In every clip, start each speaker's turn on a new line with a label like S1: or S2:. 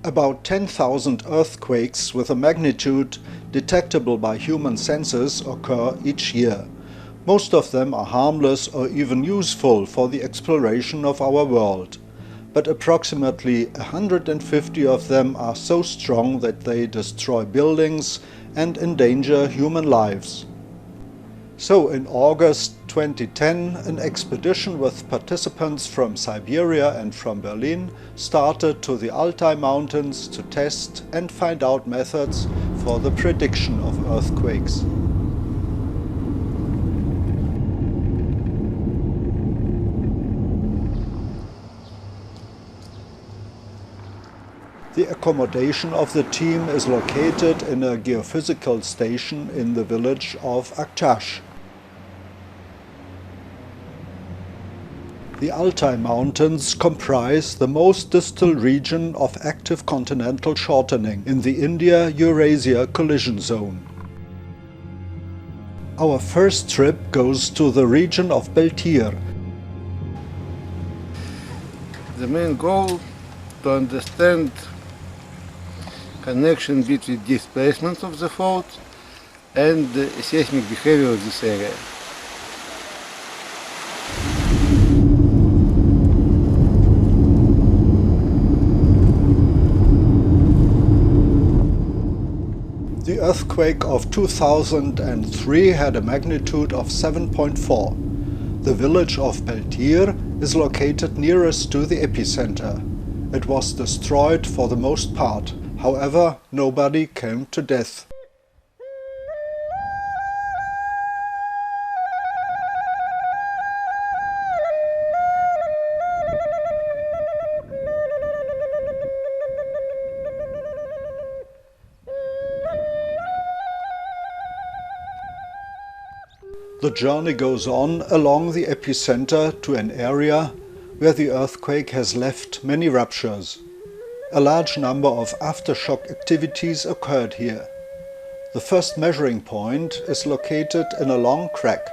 S1: About 10,000 earthquakes with a magnitude detectable by human senses occur each year. Most of them are harmless or even useful for the exploration of our world. But approximately 150 of them are so strong that they destroy buildings and endanger human lives. So in August 2010, an expedition with participants from Siberia and from Berlin started to the Altai Mountains to test and find out methods for the prediction of earthquakes. The accommodation of the team is located in a geophysical station in the village of Aktash. The Altai Mountains comprise the most distal region of active continental shortening in the India-Eurasia collision zone. Our first trip goes to the region of Peltier.
S2: The main goal to understand connection between displacement of the fault and the seismic behavior of this area.
S1: The earthquake of 2003 had a magnitude of 7.4. The village of Peltier is located nearest to the epicenter. It was destroyed for the most part. However, nobody came to death. The journey goes on along the epicenter to an area where the earthquake has left many ruptures. A large number of aftershock activities occurred here. The first measuring point is located in a long crack.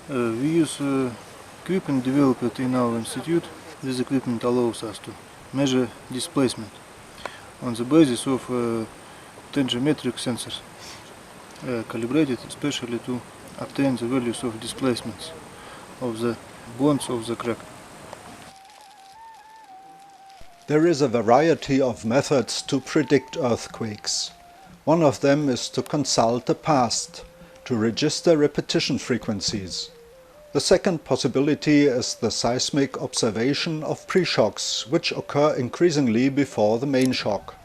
S3: We use equipment developed in our institute. This equipment allows us to measure displacement on the basis of tensiometric sensors, calibrated especially to obtain the values of displacements of the bones of the crack.
S1: There is a variety of methods to predict earthquakes. One of them is to consult the past, to register repetition frequencies. The second possibility is the seismic observation of pre-shocks, which occur increasingly before the main shock.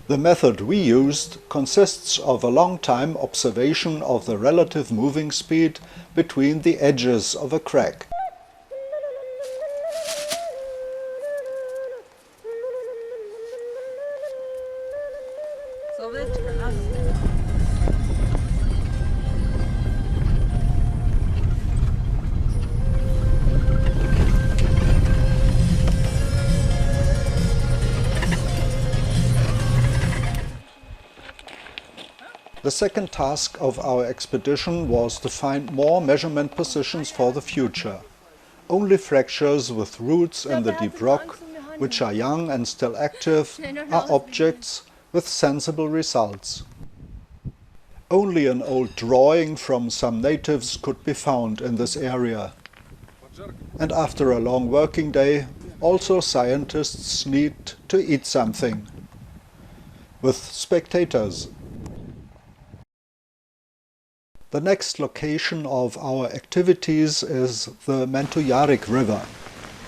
S1: The method we used consists of a long-time observation of the relative moving speed between the edges of a crack. The second task of our expedition was to find more measurement positions for the future. Only fractures with roots in the deep rock, which are young and still active, are objects with sensible results. Only an old drawing from some natives could be found in this area. And after a long working day, also scientists need to eat something. With spectators. The next location of our activities is the Mentujarik River.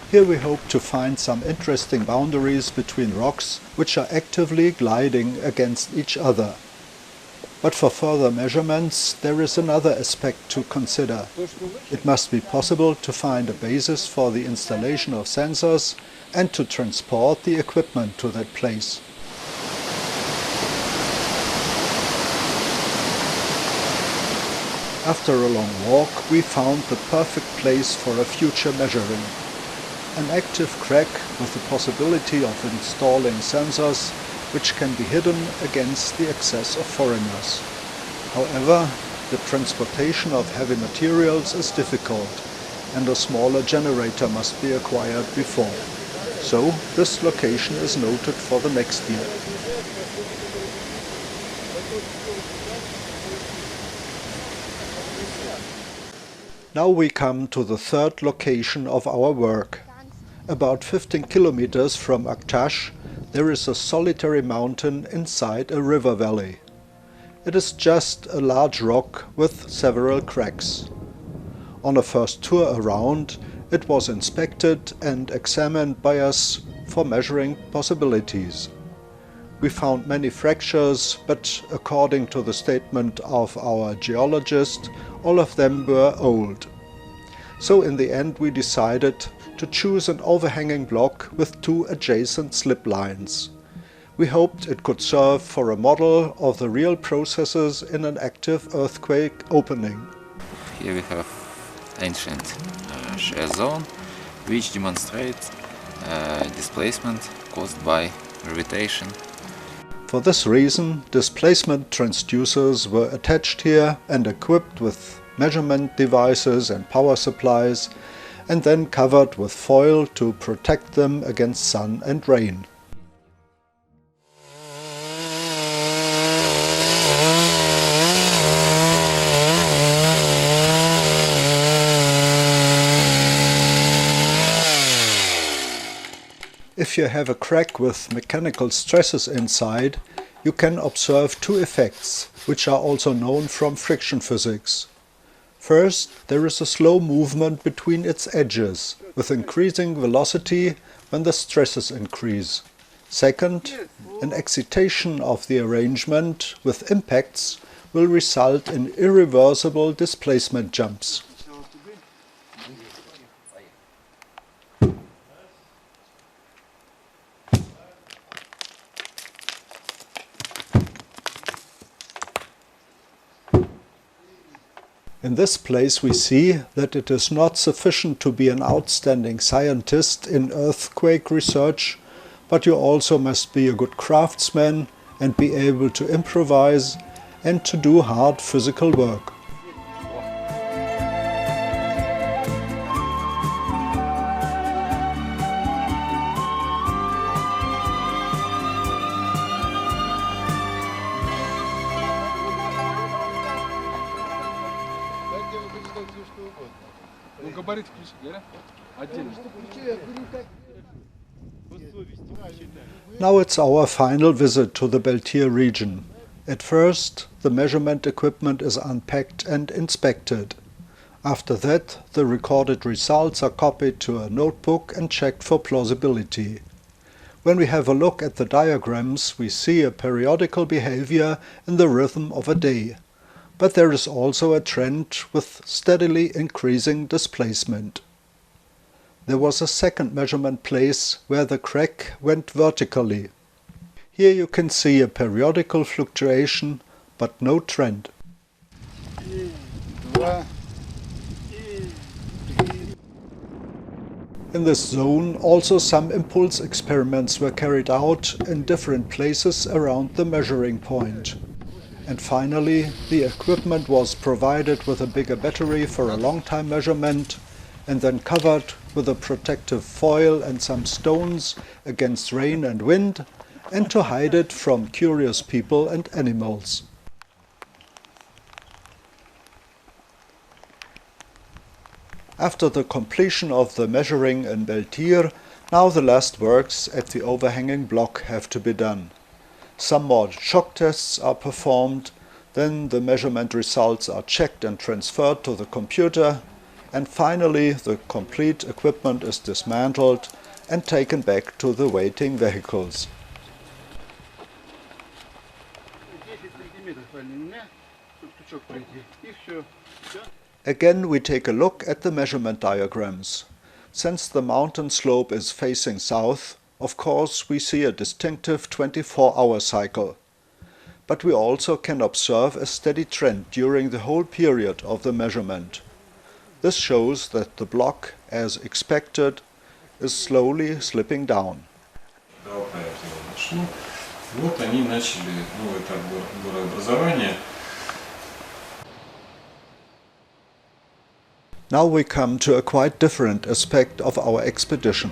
S1: Here we hope to find some interesting boundaries between rocks which are actively gliding against each other. But for further measurements there is another aspect to consider. It must be possible to find a basis for the installation of sensors and to transport the equipment to that place. After a long walk, we found the perfect place for a future measuring. An active crack with the possibility of installing sensors which can be hidden against the access of foreigners. However, The transportation of heavy materials is difficult, and a smaller generator must be acquired before. So this location is noted for the next year. Now we come to the third location of our work. About 15 kilometers from Aktash, there is a solitary mountain inside a river valley. It is just a large rock with several cracks. On a first tour around, it was inspected and examined by us for measuring possibilities. We found many fractures, but according to the statement of our geologist, all of them were old. So in the end we decided to choose an overhanging block with two adjacent slip lines. We hoped it could serve for a model of the real processes in an active earthquake opening.
S4: Here we have ancient shear zone, which demonstrates displacement caused by gravitation.
S1: For this reason, displacement transducers were attached here and equipped with measurement devices and power supplies, and then covered with foil to protect them against sun and rain. If you have a crack with mechanical stresses inside, you can observe two effects, which are also known from friction physics. First, there is a slow movement between its edges, with increasing velocity when the stresses increase. Second, an excitation of the arrangement with impacts will result in irreversible displacement jumps. In this place we see that it is not sufficient to be an outstanding scientist in earthquake research, but you also must be a good craftsman and be able to improvise and to do hard physical work. Now it's our final visit to the Beltir region. At first, the measurement equipment is unpacked and inspected. After that, the recorded results are copied to a notebook and checked for plausibility. When we have a look at the diagrams, we see a periodical behavior in the rhythm of a day. But there is also a trend with steadily increasing displacement. There was a second measurement place where the crack went vertically. Here you can see a periodical fluctuation, but no trend. In this zone also some impulse experiments were carried out in different places around the measuring point. And finally, the equipment was provided with a bigger battery for a long-time measurement and then covered with a protective foil and some stones against rain and wind, and to hide it from curious people and animals. After the completion of the measuring in Beltir, now the last works at the overhanging block have to be done. Some more shock tests are performed, then the measurement results are checked and transferred to the computer, and finally the complete equipment is dismantled and taken back to the waiting vehicles. Again we take a look at the measurement diagrams. Since the mountain slope is facing south, of course we see a distinctive 24-hour cycle. But we also can observe a steady trend during the whole period of the measurement. This shows that the block, as expected, is slowly slipping down.
S5: Вот они начали, это горообразование.
S1: Now we come to a quite different aspect of our expedition.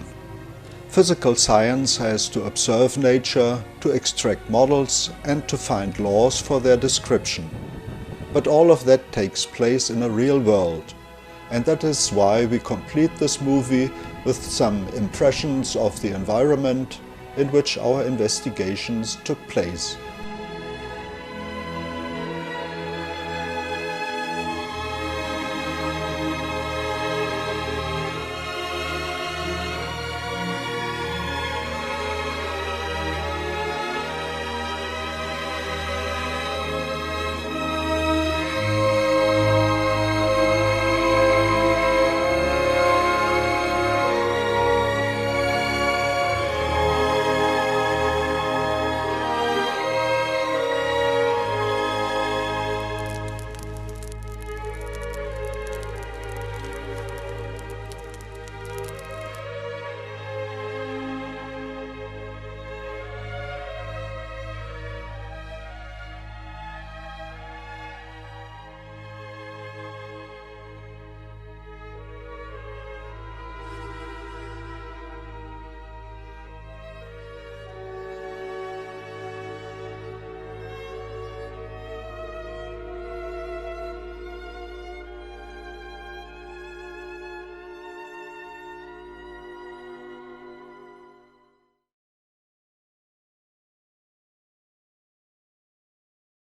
S1: Physical science has to observe nature, to extract models and to find laws for their description. But all of that takes place in a real world. And that is why we complete this movie with some impressions of the environment in which our investigations took place.